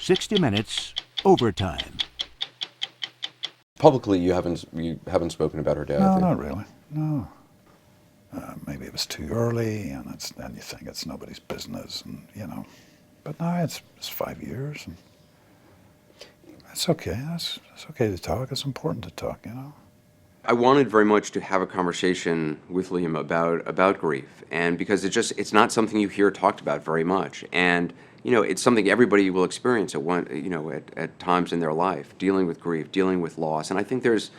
60 Minutes Overtime. Publicly, you haven't spoken about her death. No, not really. No. Maybe it was too early, and then you think it's nobody's business, and But no, it's 5 years, and it's okay. It's okay to talk. It's important to talk, I wanted very much to have a conversation with Liam about grief, and because it's not something you hear talked about very much, and it's something everybody will experience at times in their life, dealing with grief, dealing with loss, and I think there's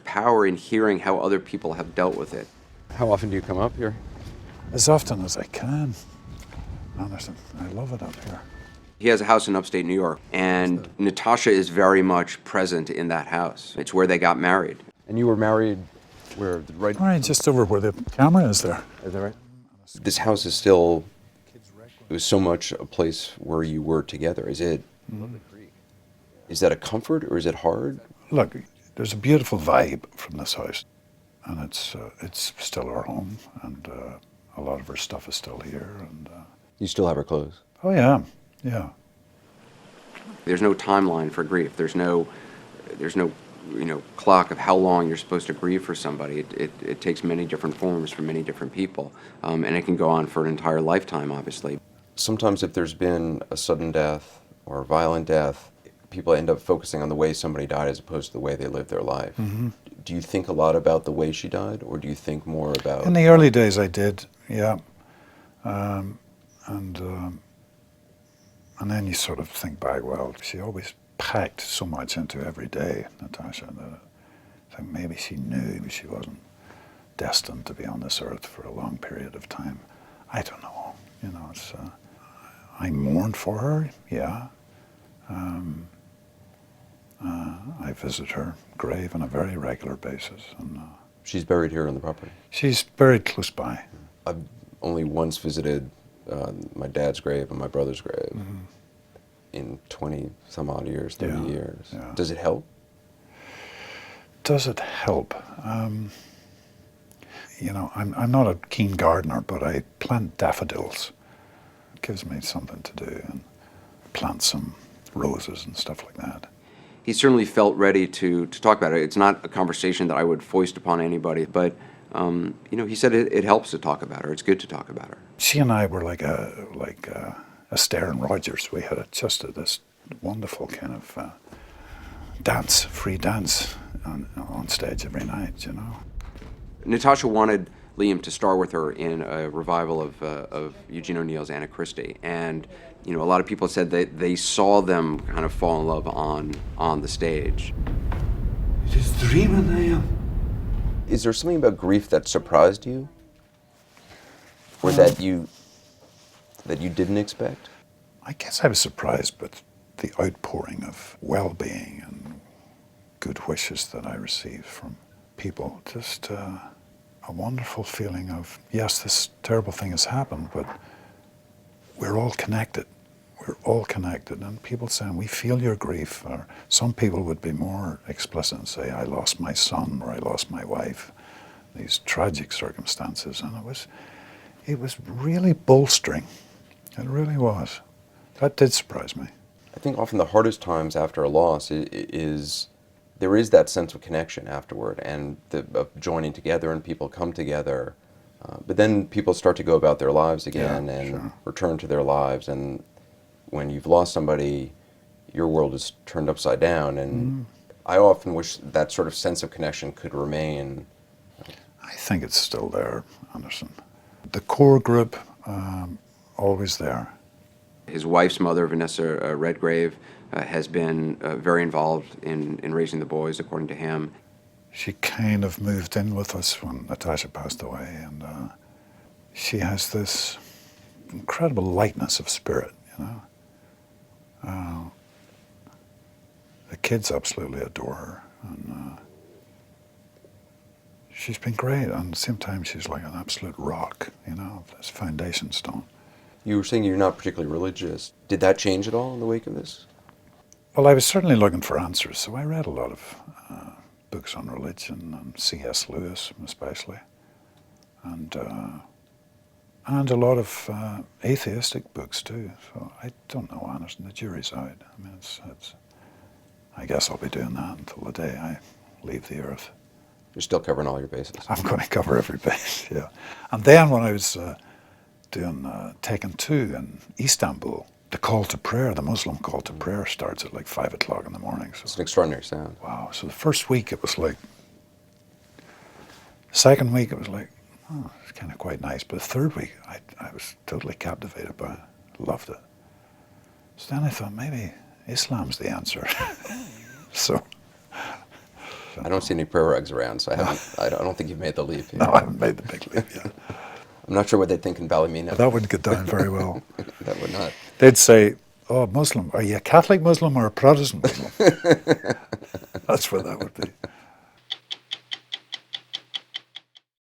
power in hearing how other people have dealt with it. How often do you come up here? As often as I can. Anderson, I love it up here. He has a house in upstate New York, and Natasha is very much present in that house. It's where they got married. And you were married where? Right, just over where the camera is there. Is that right? This house is still, it was so much a place where you were together. Is that a comfort or is it hard? Look, there's a beautiful vibe from this house, and it's still our home, and a lot of her stuff is still here. And you still have her clothes? Oh yeah. Yeah. There's no timeline for grief. There's no clock of how long you're supposed to grieve for somebody. It takes many different forms for many different people, and it can go on for an entire lifetime, obviously. Sometimes if there's been a sudden death or a violent death, people end up focusing on the way somebody died as opposed to the way they lived their life. Mm-hmm. Do you think a lot about the way she died, or do you think more about... In the early days I did, yeah. And then you sort of think back, well, she always packed so much into every day, Natasha, that I think maybe she knew she wasn't destined to be on this earth for a long period of time. I don't know. I mourn for her, yeah. I visit her grave on a very regular basis. And she's buried here on the property? She's buried close by. I've only once visited my dad's grave and my brother's grave in 20 some odd years, 30 years. Yeah. Does it help? Does it help? I'm not a keen gardener, but I plant daffodils. It gives me something to do, and plant some roses and stuff like that. He certainly felt ready to talk about it. It's not a conversation that I would foist upon anybody, but he said it helps to talk about her. It's good to talk about her. She and I were like Astaire and Rogers. We had this wonderful kind of free dance on stage every night, Natasha wanted Liam to star with her in a revival of Eugene O'Neill's Anna Christie, and a lot of people said that they saw them kind of fall in love on the stage. It is dreaming I am. Is there something about grief that surprised you, or that you didn't expect? I guess I was surprised with the outpouring of well-being and good wishes that I received from people. Just a wonderful feeling of, yes, this terrible thing has happened, but we're all connected. We're all connected, and people saying, we feel your grief, or some people would be more explicit and say, I lost my son, or I lost my wife, these tragic circumstances, and it was really bolstering. It really was. That did surprise me. I think often the hardest times after a loss is there is that sense of connection afterward, and of joining together, and people come together, but then people start to go about their lives again and return to their lives, and when you've lost somebody, your world is turned upside down, and I often wish that sort of sense of connection could remain. I think it's still there, Anderson. The core group, always there. His wife's mother, Vanessa Redgrave, has been very involved in raising the boys, according to him. She kind of moved in with us when Natasha passed away, and she has this incredible lightness of spirit, The kids absolutely adore her, and she's been great. And at the same time, she's like an absolute rock, this foundation stone. You were saying you're not particularly religious. Did that change at all in the wake of this? Well, I was certainly looking for answers, so I read a lot of books on religion, and C.S. Lewis especially. And And a lot of atheistic books too. So I don't know, Anderson. The jury's out. I mean, it's. I guess I'll be doing that until the day I leave the earth. You're still covering all your bases. I'm going to cover every base, yeah. And then when I was doing Taken 2 in Istanbul, the call to prayer, the Muslim call to prayer, starts at like 5 o'clock in the morning. So, It's an extraordinary sound. wow. So the first week it was like. Second week it was like, oh, it's kind of quite nice. But the third week I was totally captivated by it. Loved it. So then I thought maybe Islam's the answer. So. I don't see any prayer rugs around, so I don't think you've made the leap. No, I haven't made the big leap yet. I'm not sure what they'd think in Ballymena. That wouldn't get down very well. That would not. They'd say, oh, Muslim, are you a Catholic Muslim or a Protestant Muslim? That's what that would be.